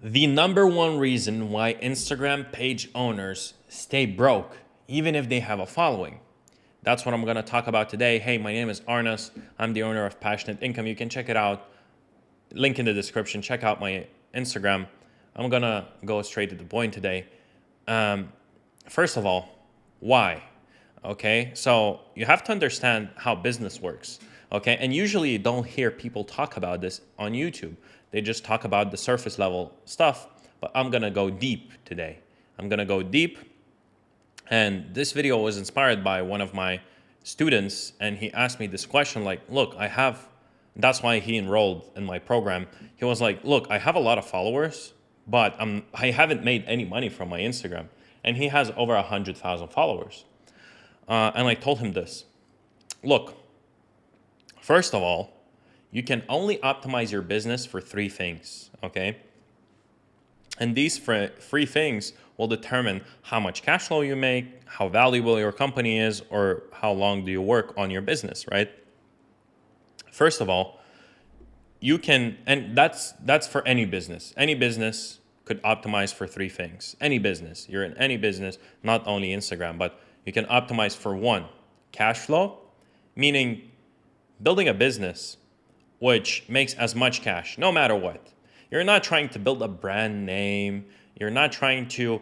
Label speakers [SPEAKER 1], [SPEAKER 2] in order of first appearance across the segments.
[SPEAKER 1] The number one reason why Instagram page owners stay broke, even if they have a following. That's what I'm going to talk about today. Hey, my name is Arnas. I'm the owner of Passionate Income. You can check it out. Link in the description. Check out my Instagram. I'm going to go straight to the point today. First of all, why? Okay, so you have to understand how business works. Okay, and usually you don't hear people talk about this on YouTube. They just talk about the surface level stuff, but I'm gonna go deep today. I'm gonna go deep, and this video was inspired by one of my students, and he asked me this question like, look, that's why he enrolled in my program. He was like, look, I have a lot of followers, but I haven't made any money from my Instagram. And he has over 100,000 followers. And I told him this. Look, first of all, you can only optimize your business for three things, okay? And these three things will determine how much cash flow you make, how valuable your company is, or how long do you work on your business, right? First of all, you can, and that's for any business. Any business could optimize for three things. Any business, you're in any business, not only Instagram, but you can optimize for one, cash flow, meaning building a business which makes as much cash, no matter what. You're not trying to build a brand name. You're not trying to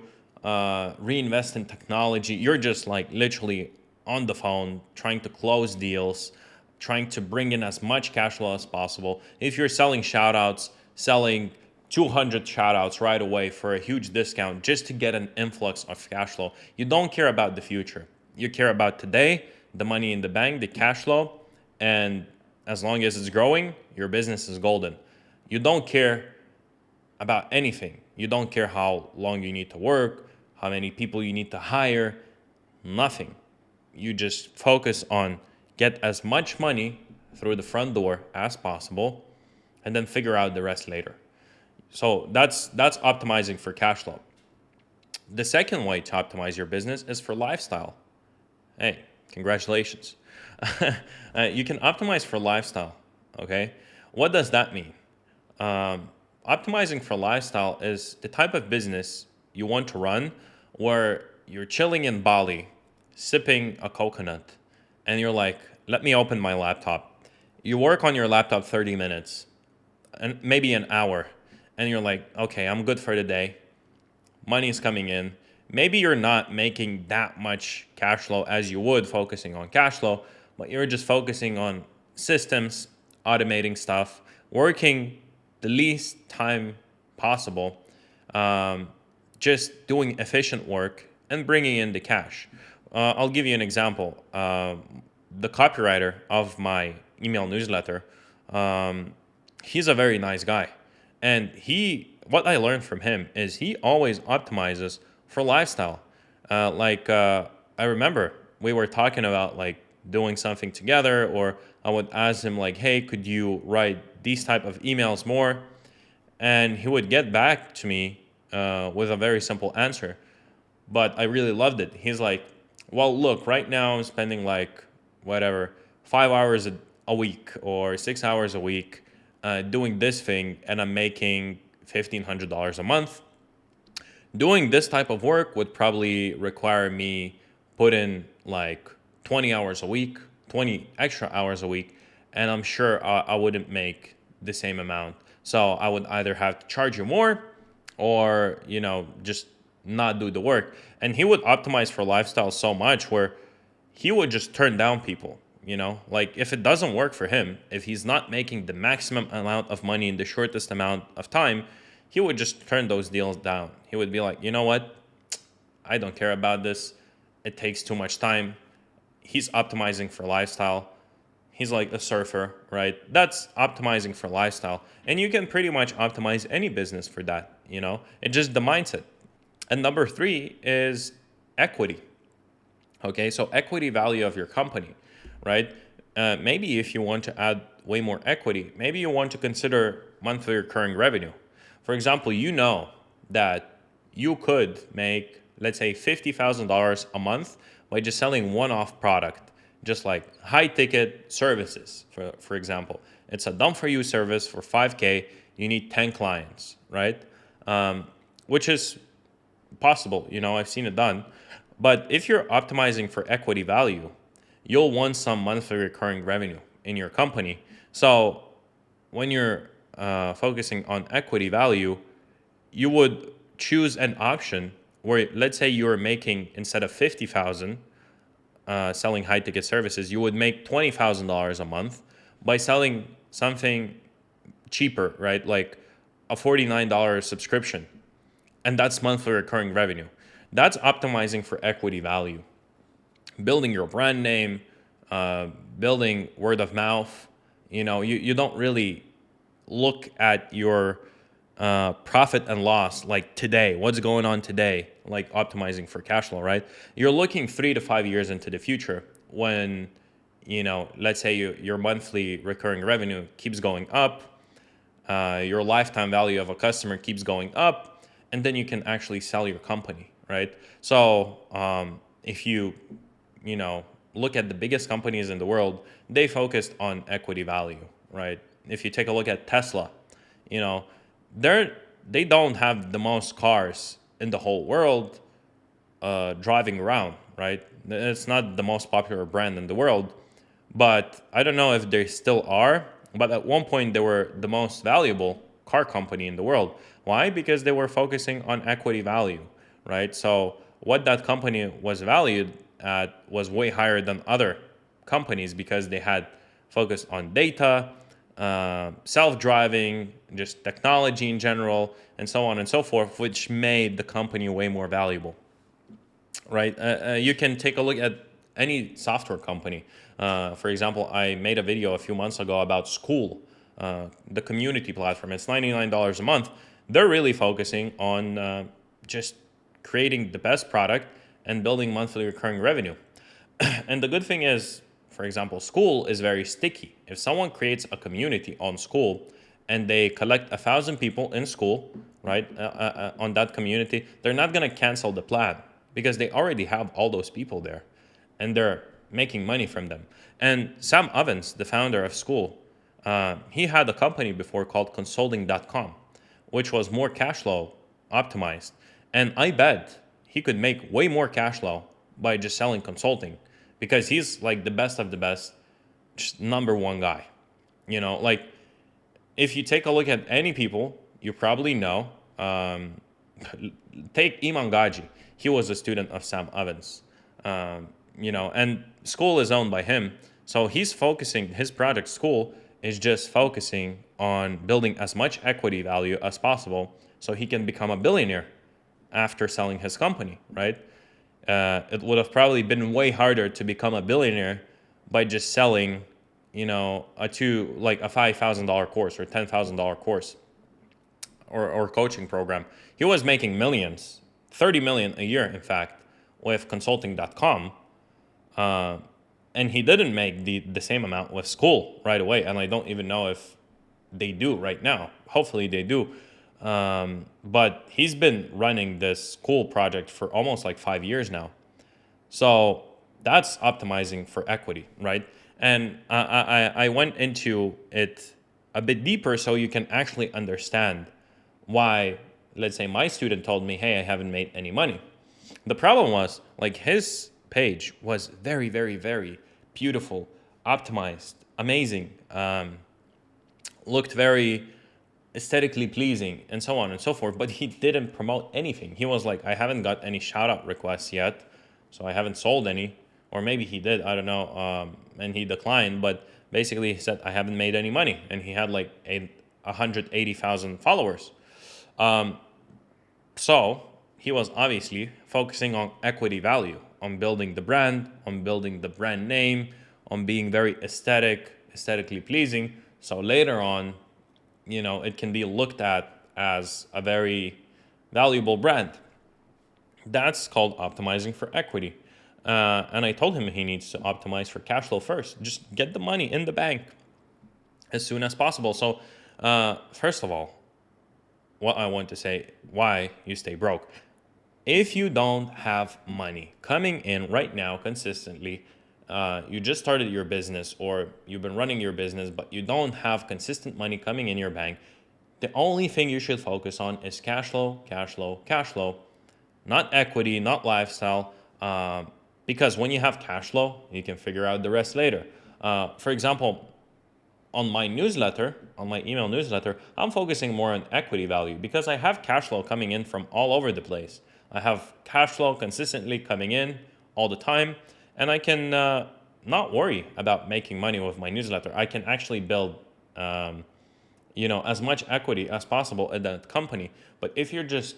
[SPEAKER 1] reinvest in technology. You're just like literally on the phone, trying to close deals, trying to bring in as much cash flow as possible. If you're selling shout outs, selling 200 shout outs right away for a huge discount just to get an influx of cash flow, you don't care about the future. You care about today, the money in the bank, the cash flow, and as long as it's growing, your business is golden. You don't care about anything. You don't care how long you need to work, how many people you need to hire, nothing. You just focus on get as much money through the front door as possible and then figure out the rest later. So that's optimizing for cash flow. The second way to optimize your business is for lifestyle. Hey, congratulations. You can optimize for lifestyle, okay? What does that mean? Optimizing for lifestyle is the type of business you want to run where you're chilling in Bali, sipping a coconut, and you're like, let me open my laptop. You work on your laptop 30 minutes, and maybe an hour, and you're like, okay, I'm good for the day. Money is coming in. Maybe you're not making that much cash flow as you would focusing on cash flow, but you're just focusing on systems, automating stuff, working the least time possible, just doing efficient work and bringing in the cash. I'll give you an example. The copywriter of my email newsletter, he's a very nice guy. And what I learned from him is he always optimizes for lifestyle. I remember we were talking about like doing something together, or I would ask him like, hey, could you write these type of emails more? And he would get back to me with a very simple answer. But I really loved it. He's like, well, look, right now I'm spending like whatever, 5 hours a week or 6 hours a week doing this thing, and I'm making $1,500 a month. Doing this type of work would probably require me put in like 20 hours a week, 20 extra hours a week, and I'm sure I wouldn't make the same amount. So I would either have to charge you more or, just not do the work. And he would optimize for lifestyle so much where he would just turn down people. Like if it doesn't work for him, if he's not making the maximum amount of money in the shortest amount of time, he would just turn those deals down. He would be like, you know what? I don't care about this. It takes too much time. He's optimizing for lifestyle. He's like a surfer, right? That's optimizing for lifestyle. And you can pretty much optimize any business for that, It's just the mindset. And number three is equity. Okay, so equity value of your company, right? Maybe if you want to add way more equity, maybe you want to consider monthly recurring revenue. For example, you know that you could make, let's say, $50,000 a month by just selling one-off product, just like high-ticket services, for example. It's a done-for-you service for $5K. You need 10 clients, right? which is possible. I've seen it done. But if you're optimizing for equity value, you'll want some monthly recurring revenue in your company. So when you're focusing on equity value, you would choose an option where, let's say, you're making, instead of 50,000 selling high ticket services, you would make $20,000 a month by selling something cheaper, right? Like a $49 subscription, and that's monthly recurring revenue. That's optimizing for equity value, building your brand name, building word of mouth. You don't really look at your profit and loss like today, what's going on today, like optimizing for cash flow, right? You're looking 3 to 5 years into the future when, let's say your monthly recurring revenue keeps going up, your lifetime value of a customer keeps going up, and then you can actually sell your company, right? So if you know, look at the biggest companies in the world, they focused on equity value, right? If you take a look at Tesla, you know, they don't have the most cars in the whole world driving around, right? It's not the most popular brand in the world, but I don't know if they still are. But at one point, they were the most valuable car company in the world. Why? Because they were focusing on equity value, right? So what that company was valued at was way higher than other companies because they had focused on data, self-driving, just technology in general, and so on and so forth, which made the company way more valuable, right? You can take a look at any software company. For example, I made a video a few months ago about School, the community platform. It's $99 a month. They're really focusing on just creating the best product and building monthly recurring revenue. And the good thing is, for example, School is very sticky. If someone creates a community on School and they collect 1,000 people in School, right, on that community, they're not going to cancel the plan because they already have all those people there and they're making money from them. And Sam Ovens, the founder of School, he had a company before called consulting.com, which was more cash flow optimized. And I bet he could make way more cash flow by just selling consulting because he's like the best of the best, just number one guy. Like if you take a look at any people, you probably know, take Iman Gaji. He was a student of Sam Ovens, and School is owned by him. So he's focusing, his project School is just focusing on building as much equity value as possible so he can become a billionaire after selling his company, right? It would have probably been way harder to become a billionaire by just selling, a $5,000 course or $10,000 course or coaching program. He was making millions, 30 million a year, in fact, with consulting.com. And he didn't make the same amount with School right away. And I don't even know if they do right now. Hopefully they do. But he's been running this School project for almost like 5 years now. So that's optimizing for equity, right? And I went into it a bit deeper so you can actually understand why, let's say my student told me, hey, I haven't made any money. The problem was, like, his page was very, very, very beautiful, optimized, amazing, looked very aesthetically pleasing, and so on and so forth, but he didn't promote anything. He was like, I haven't got any shout out requests yet, so I haven't sold any, or maybe he did, I don't know, and he declined, but basically he said, I haven't made any money, and he had like 180,000 followers. So he was obviously focusing on equity value, on building the brand, on building the brand name, on being very aesthetically pleasing. So later on, it can be looked at as a very valuable brand. That's called optimizing for equity. And I told him he needs to optimize for cash flow first. Just get the money in the bank as soon as possible. So first of all, what I want to say, why you stay broke. If you don't have money coming in right now consistently, you just started your business or you've been running your business, but you don't have consistent money coming in your bank, The only thing you should focus on is cash flow, cash flow, cash flow, not equity, not lifestyle. Because when you have cash flow, you can figure out the rest later. For example, on my newsletter, on my email newsletter, I'm focusing more on equity value because I have cash flow coming in from all over the place. I have cash flow consistently coming in all the time, and I can not worry about making money with my newsletter. I can actually build, as much equity as possible in that company. But if you're just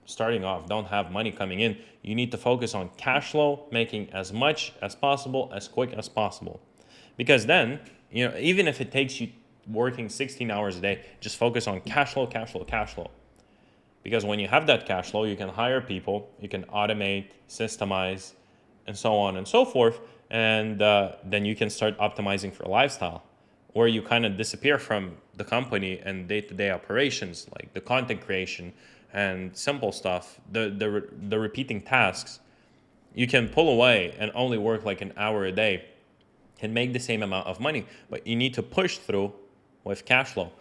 [SPEAKER 1] starting off, don't have money coming in, you need to focus on cash flow, making as much as possible, as quick as possible. Because then, even if it takes you working 16 hours a day, just focus on cash flow, cash flow, cash flow. Because when you have that cash flow, you can hire people, you can automate, systemize, and so on and so forth. And then you can start optimizing for lifestyle, or you kind of disappear from the company and day-to-day operations, like the content creation and simple stuff, the repeating tasks. You can pull away and only work like an hour a day and make the same amount of money, but you need to push through with cash flow.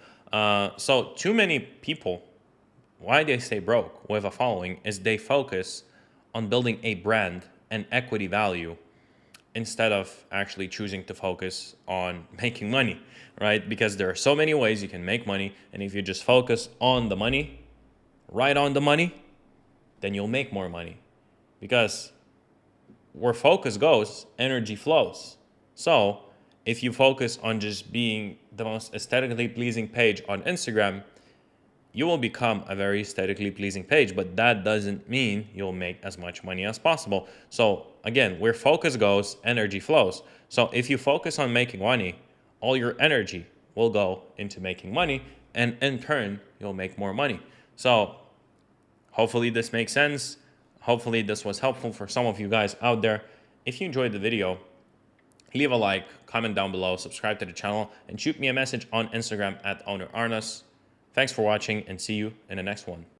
[SPEAKER 1] So too many people, why they stay broke with a following is they focus on building a brand and equity value instead of actually choosing to focus on making money, right? Because there are so many ways you can make money, and if you just focus on the money, right on the money, then you'll make more money. Because where focus goes, energy flows. So if you focus on just being the most aesthetically pleasing page on Instagram, you will become a very aesthetically pleasing page, but that doesn't mean you'll make as much money as possible. So again, where focus goes, energy flows. So if you focus on making money, all your energy will go into making money, and in turn, you'll make more money. So hopefully this makes sense. Hopefully this was helpful for some of you guys out there. If you enjoyed the video, leave a like, comment down below, subscribe to the channel, and shoot me a message on Instagram at owner Arnas. Thanks for watching, and see you in the next one.